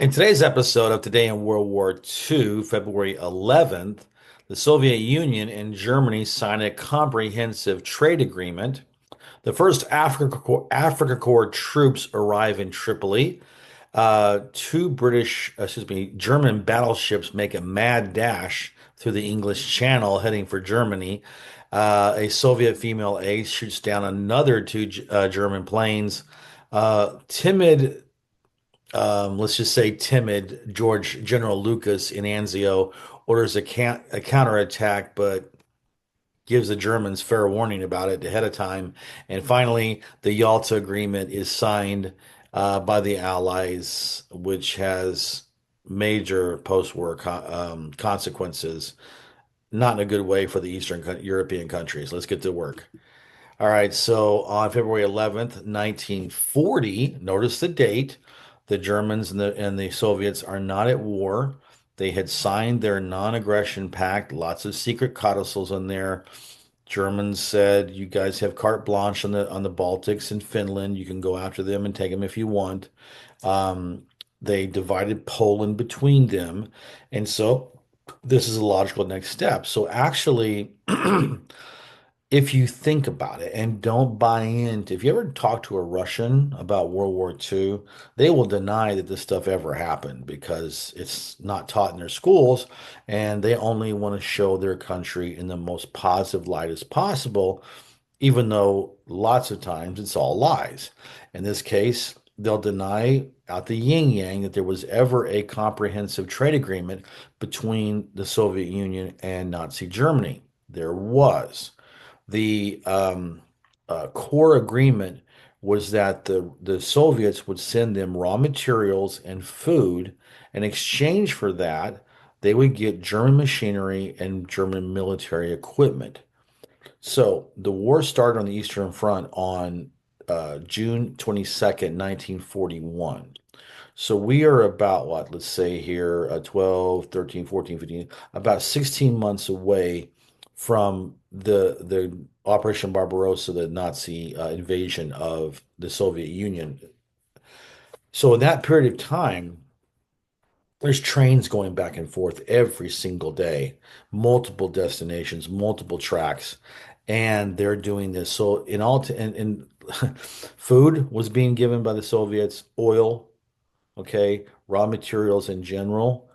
In today's episode of Today in World War II, February 11th, the Soviet Union and Germany signed a comprehensive trade agreement. The first Afrika Korps troops arrive in Tripoli. Two German battleships make a mad dash through the English Channel heading for Germany. A Soviet female ace shoots down another two German planes. Timid let's just say timid George General Lucas in Anzio orders a counterattack, but gives the Germans fair warning about it ahead of time. And finally, the Yalta Agreement is signed by the Allies, which has major post-war consequences, not in a good way for the European countries. Let's get to work. All right, so on February 11th, 1940, notice the date. The Germans and the Soviets are not at war. They had signed their non-aggression pact, lots of secret codicils in there. Germans said, "You guys have carte blanche on the Baltics and Finland. You can go after them and take them if you want." Um, they divided Poland between them, and so this is a logical next step. So actually, if you think about it and don't buy into, if you ever talk to a Russian about World War II, they will deny that this stuff ever happened because it's not taught in their schools and they only want to show their country in the most positive light as possible, even though lots of times it's all lies. In this case, they'll deny out the yin yang that there was ever a comprehensive trade agreement between the Soviet Union and Nazi Germany. There was. The core agreement was that the Soviets would send them raw materials and food. In exchange for that, they would get German machinery and German military equipment. So the war started on the Eastern Front on June 22nd, 1941. So we are about what, let's say here, 12, 13, 14, 15, about 16 months away from the Operation Barbarossa, the Nazi invasion of the Soviet Union. So in that period of time, there's trains going back and forth every single day, multiple destinations, multiple tracks, and they're doing this. So in all, and food was being given by the Soviets, oil, okay, raw materials in general.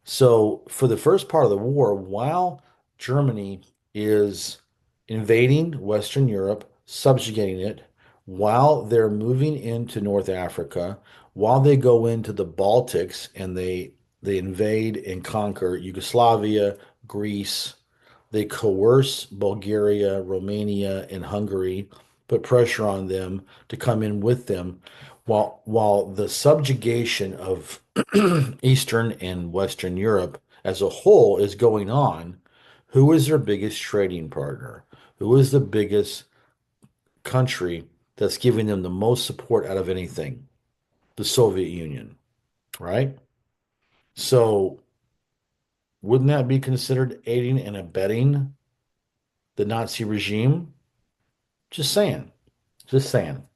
So, for the first part of the war, while Germany is invading Western Europe, subjugating it, while they're moving into North Africa, while they go into the Baltics and they invade and conquer Yugoslavia, Greece, they coerce Bulgaria, Romania, and Hungary, put pressure on them to come in with them, while the subjugation of Eastern and Western Europe as a whole is going on. Who is their biggest trading partner? Who is the biggest country that's giving them the most support out of anything? The Soviet Union, right? So wouldn't that be considered aiding and abetting the Nazi regime? Just saying. Just saying.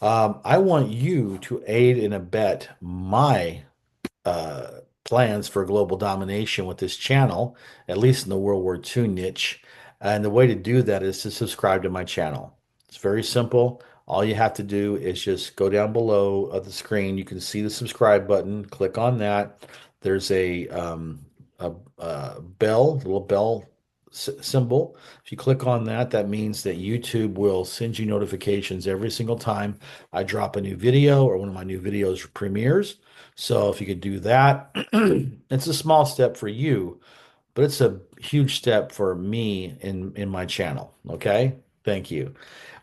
I want you to aid and abet my plans for global domination with this channel, at least in the World War II niche. And the way to do that is to subscribe to my channel. It's very simple. All you have to do is just go down below of the screen. You can see the subscribe button. Click on that. There's a bell, little bell symbol. If you click on that, that means that YouTube will send you notifications every single time I drop a new video or one of my new videos premieres. So if you could do that, it's a small step for you, but it's a huge step for me in my channel. Okay? Thank you.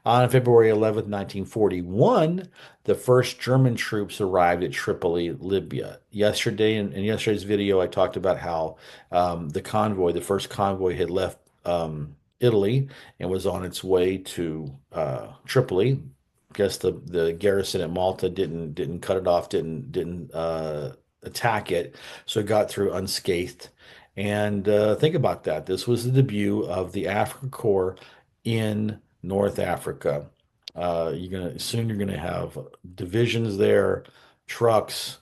On February 11th, 1941, the first German troops arrived at Tripoli, Libya. Yesterday, in yesterday's video, I talked about how the first convoy had left Italy and was on its way to Tripoli. Guess the garrison at Malta didn't cut it off, didn't attack it, so it got through unscathed. And think about that. This was the debut of the Afrika Korps in North Africa. You're gonna have divisions there, trucks,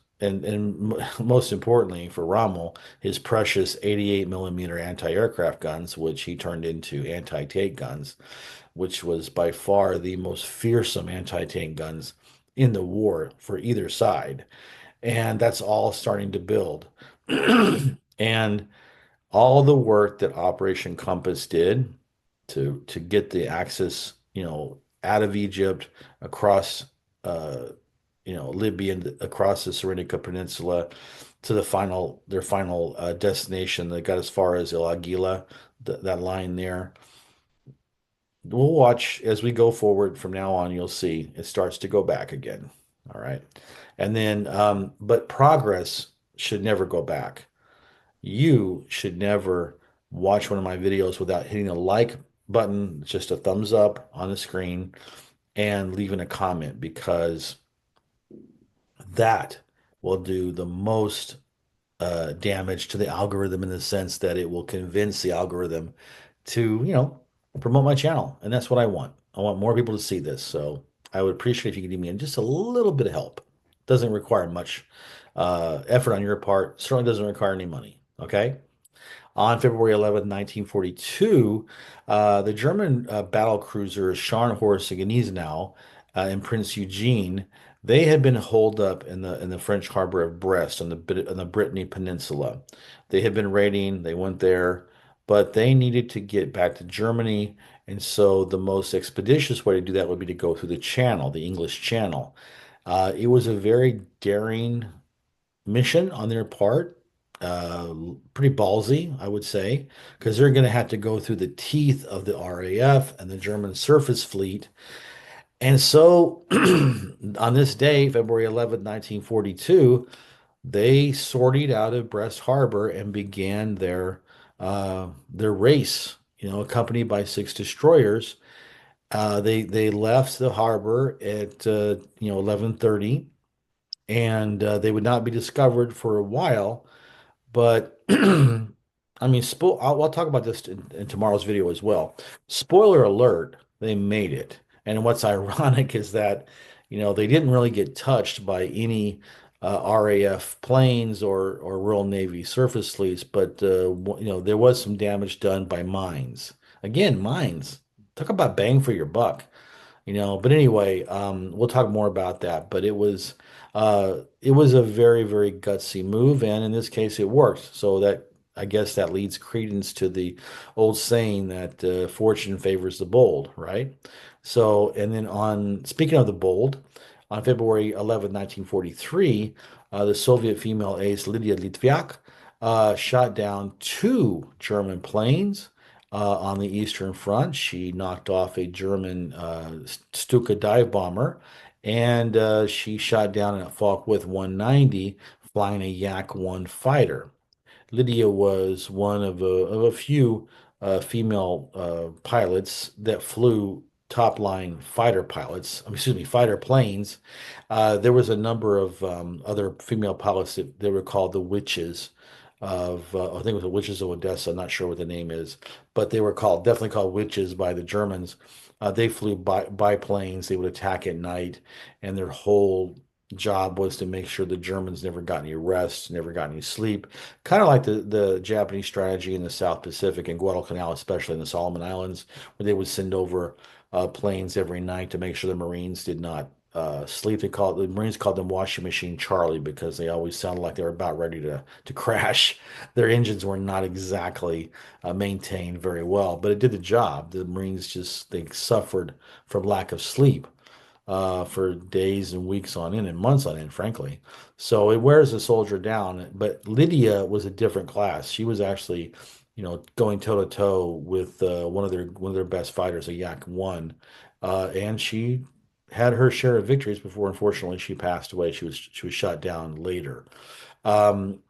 most importantly for Rommel, his precious 88 millimeter anti-aircraft guns, which he turned into anti-tank guns, which was by far the most fearsome anti-tank guns in the war for either side. And that's all starting to build. And all the work that Operation Compass did to get the Axis, out of Egypt, across uh, Libya and across the Cyrenaica Peninsula to their final destination that got as far as El Aguila, that line there. We'll watch as we go forward from now on, you'll see it starts to go back again. All right. And then, but progress should never go back. You should never watch one of my videos without hitting the like button, just a thumbs up on the screen, and leaving a comment because that will do the most damage to the algorithm in the sense that it will convince the algorithm to, promote my channel. And that's what I want. I want more people to see this. So I would appreciate if you could give me just a little bit of help. Doesn't require much effort on your part. Certainly doesn't require any money. Okay. On February 11th, 1942, the German battle cruiser Scharnhorst-Lydia and Prince Eugen, they had been holed up in the French harbor of Brest on the Brittany Peninsula. They had been raiding, they went there, but they needed to get back to Germany, and so the most expeditious way to do that would be to go through the Channel, the English Channel. It was a very daring mission on their part. Uh, Pretty ballsy, I would say, because they're going to have to go through the teeth of the RAF and the German surface fleet. And so on this day, February 11th, 1942, they sortied out of Brest Harbor and began their race, accompanied by six destroyers. They left the harbor at 11:30, and they would not be discovered for a while. But I mean, I'll talk about this in tomorrow's video as well. Spoiler alert, they made it. And what's ironic is that, they didn't really get touched by any RAF planes or Royal Navy surface fleets, but there was some damage done by mines. Again, mines. Talk about bang for your buck. But anyway, we'll talk more about that. But it was a very, very gutsy move, and in this case, it worked. So that I guess that leads credence to the old saying that fortune favors the bold, right? So, and then on speaking of the bold, on February 11th, 1943, the Soviet female ace Lydia Litvyak shot down two German planes on the Eastern Front. She knocked off a German Stuka dive bomber, and she shot down a Focke-Wulf 190 flying a Yak-1 fighter. Lydia was one of a few female pilots that flew top-line fighter pilots, excuse me, fighter planes. There was a number of other female pilots that they were called the Witches I think it was the Witches of Odessa. I'm not sure what the name is, but they were definitely called Witches by the Germans. They flew biplanes. They would attack at night, and their whole job was to make sure the Germans never got any rest, never got any sleep. Kind of like the Japanese strategy in the South Pacific and Guadalcanal, especially in the Solomon Islands, where they would send over planes every night to make sure the Marines did not sleep. The Marines called them Washing Machine Charlie because they always sounded like they were about ready to crash. Their engines were not exactly maintained very well, but it did the job. The Marines they suffered from lack of sleep for days and weeks on end and months on end, frankly. So it wears a soldier down. But Lydia was a different class. She was actually, going toe to toe with one of their best fighters, a Yak-1, and she had her share of victories before, unfortunately, she passed away. She was shot down later. Um,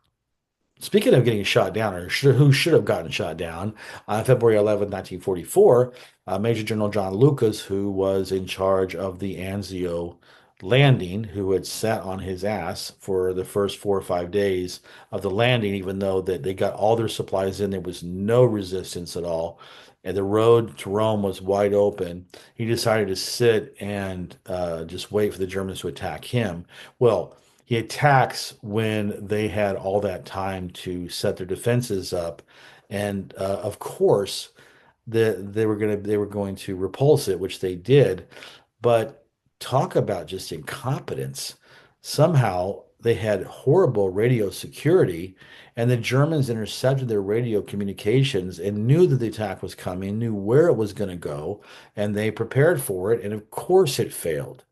Speaking of getting shot down, who should have gotten shot down, on February 11th, 1944, Major General John Lucas, who was in charge of the Anzio landing, who had sat on his ass for the first 4 or 5 days of the landing, even though that they got all their supplies in, there was no resistance at all, and the road to Rome was wide open. He decided to sit and just wait for the Germans to attack him. Well, he attacks when they had all that time to set their defenses up, and of course, they were going to repulse it, which they did. But talk about just incompetence. Somehow they had horrible radio security, and the Germans intercepted their radio communications and knew that the attack was coming, knew where it was going to go, and they prepared for it. And of course, it failed.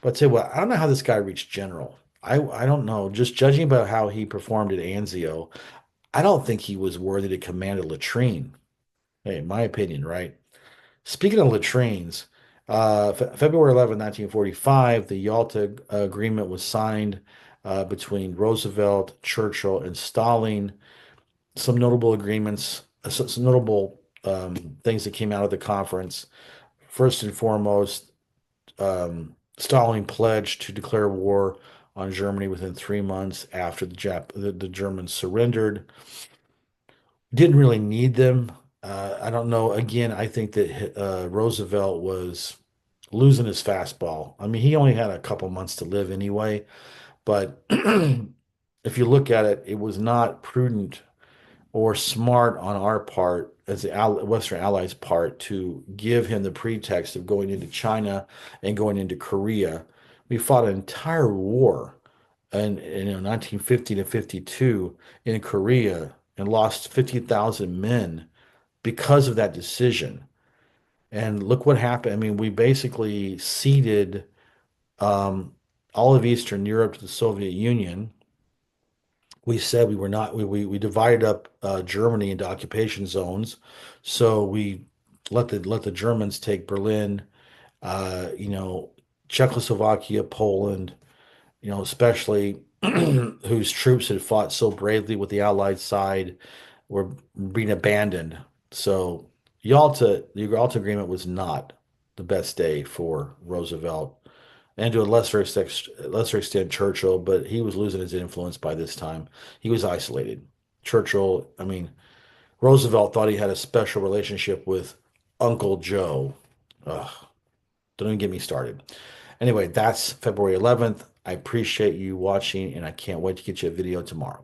But say, well, I don't know how this guy reached general. I don't know. Just judging by how he performed at Anzio, I don't think he was worthy to command a latrine. Hey, my opinion, right? Speaking of latrines, February 11, 1945, the Yalta Agreement was signed between Roosevelt, Churchill, and Stalin. Some notable agreements, some notable things that came out of the conference. First and foremost, Stalin pledged to declare war on Germany within 3 months after the Germans surrendered. Didn't really need them. I don't know. Again, I think that Roosevelt was losing his fastball. I mean, he only had a couple months to live anyway. But if you look at it, it was not prudent or smart on our part, as the Western Allies' part, to give him the pretext of going into China and going into Korea. We fought an entire war in 1950 to 52 in Korea and lost 50,000 men because of that decision. And look what happened. I mean, we basically ceded um, all of Eastern Europe to the Soviet Union. We said we were not, we divided up Germany into occupation zones. So we let the Germans take Berlin, you know, Czechoslovakia, Poland, you know, especially whose troops had fought so bravely with the Allied side were being abandoned. So the Yalta Agreement was not the best day for Roosevelt, and to a lesser extent Churchill, but he was losing his influence by this time. He was isolated. Churchill, I mean, Roosevelt thought he had a special relationship with Uncle Joe. Ugh, don't even get me started. Anyway, that's February 11th. I appreciate you watching, and I can't wait to get you a video tomorrow.